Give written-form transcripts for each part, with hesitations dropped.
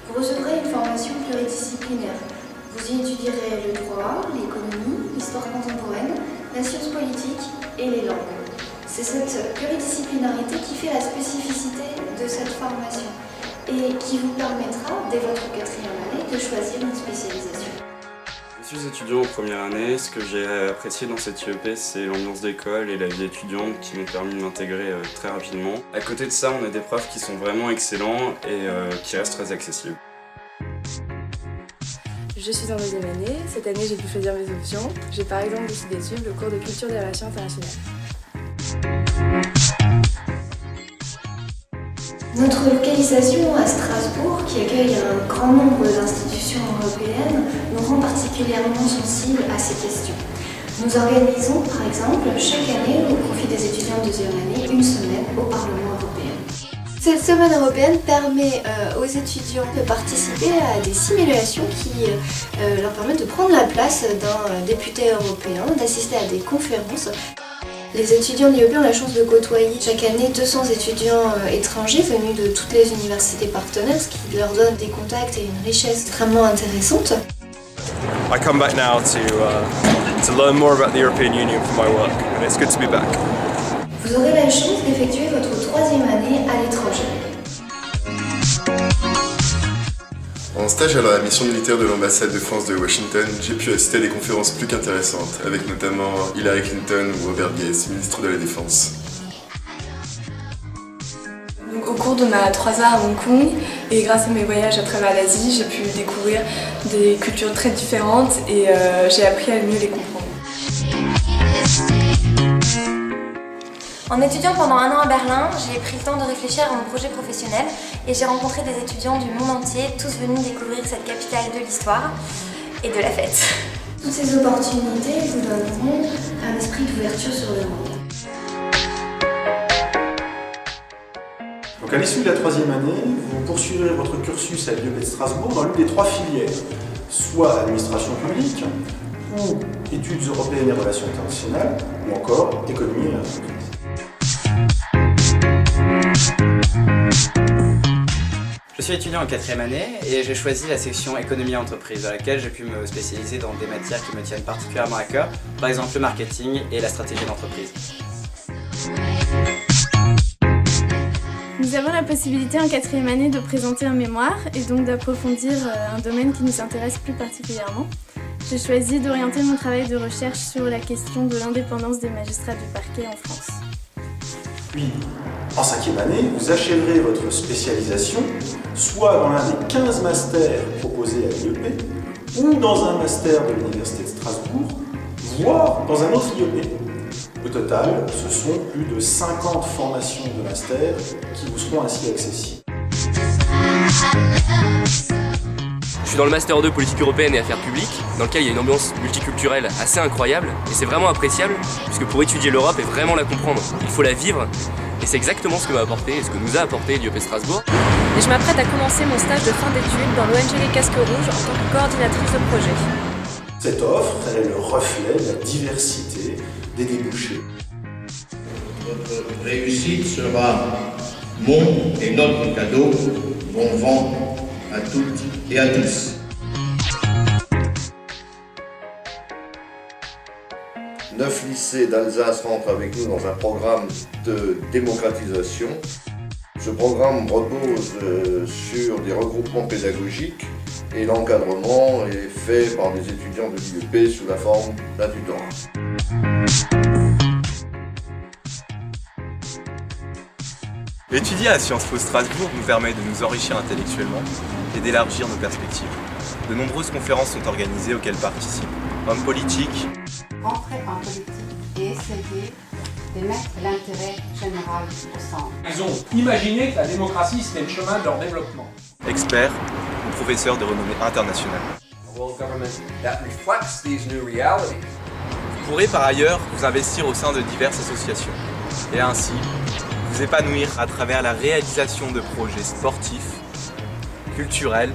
vous recevrez une formation pluridisciplinaire. Vous y étudierez le droit, l'économie, l'histoire contemporaine, la science politique et les langues. C'est cette pluridisciplinarité qui fait la spécificité de cette formation et qui vous permettra, dès votre 4e année, de choisir une spécialisation. Je suis étudiant en première année. Ce que j'ai apprécié dans cette IEP, c'est l'ambiance d'école et la vie étudiante qui m'ont permis de m'intégrer très rapidement. À côté de ça, on a des profs qui sont vraiment excellents et qui restent très accessibles. Je suis en 2e année. Cette année, j'ai pu choisir mes options. J'ai par exemple décidé de suivre le cours de culture des relations internationales. Notre localisation à Strasbourg, qui accueille un grand nombre d'institutions européennes, nous rend particulièrement sensibles à ces questions. Nous organisons par exemple chaque année, au profit des étudiants de 2e année, une semaine au Parlement européen. Cette semaine européenne permet aux étudiants de participer à des simulations qui leur permettent de prendre la place d'un député européen, d'assister à des conférences. Les étudiants de l'IEP ont la chance de côtoyer chaque année 200 étudiants étrangers venus de toutes les universités partenaires, ce qui leur donne des contacts et une richesse extrêmement intéressante. I come back now to learn more about the European Union for my work, and it's good to be back. Vous aurez la chance d'effectuer votre 3e année à l'étranger. En stage à la mission militaire de l'ambassade de France de Washington, j'ai pu assister à des conférences plus qu'intéressantes, avec notamment Hillary Clinton ou Robert Gates, ministre de la Défense. Donc, au cours de ma 3A à Hong Kong, et grâce à mes voyages à travers l'Asie, j'ai pu découvrir des cultures très différentes et j'ai appris à mieux les comprendre. En étudiant pendant 1 an à Berlin, j'ai pris le temps de réfléchir à mon projet professionnel et j'ai rencontré des étudiants du monde entier, tous venus découvrir cette capitale de l'histoire et de la fête. Toutes ces opportunités vous donneront un esprit d'ouverture sur le monde. Donc à l'issue de la 3e année, vous poursuivrez votre cursus à l'IEP de Strasbourg dans l'une des 3 filières, soit administration publique, ou études européennes et relations internationales, ou encore économie et entreprise. Je suis étudiant en 4e année et j'ai choisi la section économie et entreprise dans laquelle j'ai pu me spécialiser dans des matières qui me tiennent particulièrement à cœur, par exemple le marketing et la stratégie d'entreprise. Nous avons la possibilité en 4e année de présenter un mémoire et donc d'approfondir un domaine qui nous intéresse plus particulièrement. J'ai choisi d'orienter mon travail de recherche sur la question de l'indépendance des magistrats du parquet en France. Puis, en 5e année, vous achèverez votre spécialisation soit dans l'un des 15 masters proposés à l'IEP ou dans un master de l'Université de Strasbourg, voire dans un autre IEP. Au total, ce sont plus de 50 formations de master qui vous seront ainsi accessibles. Je suis dans le Master 2 Politique Européenne et Affaires Publiques, dans lequel il y a une ambiance multiculturelle assez incroyable, et c'est vraiment appréciable, puisque pour étudier l'Europe et vraiment la comprendre, il faut la vivre, et c'est exactement ce que m'a apporté, et ce que nous a apporté l'IEP Strasbourg. Et je m'apprête à commencer mon stage de fin d'études dans l'ONG Les Casques Rouges en tant que coordinatrice de projet. Cette offre est le reflet de la diversité des débouchés. Votre réussite sera mon et notre cadeau. Bon vent à toutes et à tous. Neuf lycées d'Alsace rentrent avec nous dans un programme de démocratisation. Ce programme repose sur des regroupements pédagogiques et l'encadrement est fait par des étudiants de l'IEP sous la forme d'un tutorat. Étudier à Sciences Po Strasbourg nous permet de nous enrichir intellectuellement et d'élargir nos perspectives. De nombreuses conférences sont organisées auxquelles participent hommes politiques, rentrer en politique et essayer de mettre l'intérêt général au centre. Ils ont imaginé que la démocratie c'était le chemin de leur développement. experts ou professeurs de renommée internationale. Vous pourrez par ailleurs vous investir au sein de diverses associations et ainsi vous épanouir à travers la réalisation de projets sportifs, culturels.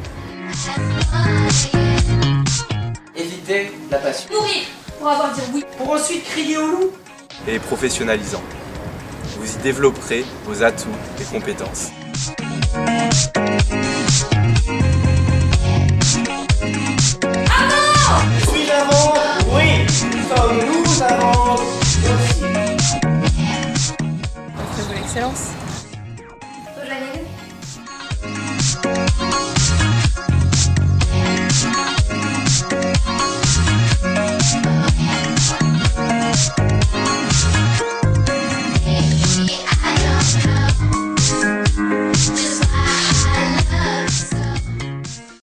Éviter la passion. Nourrir pour avoir dit oui. Pour ensuite crier au loup. Et professionnalisant. Vous y développerez vos atouts et compétences.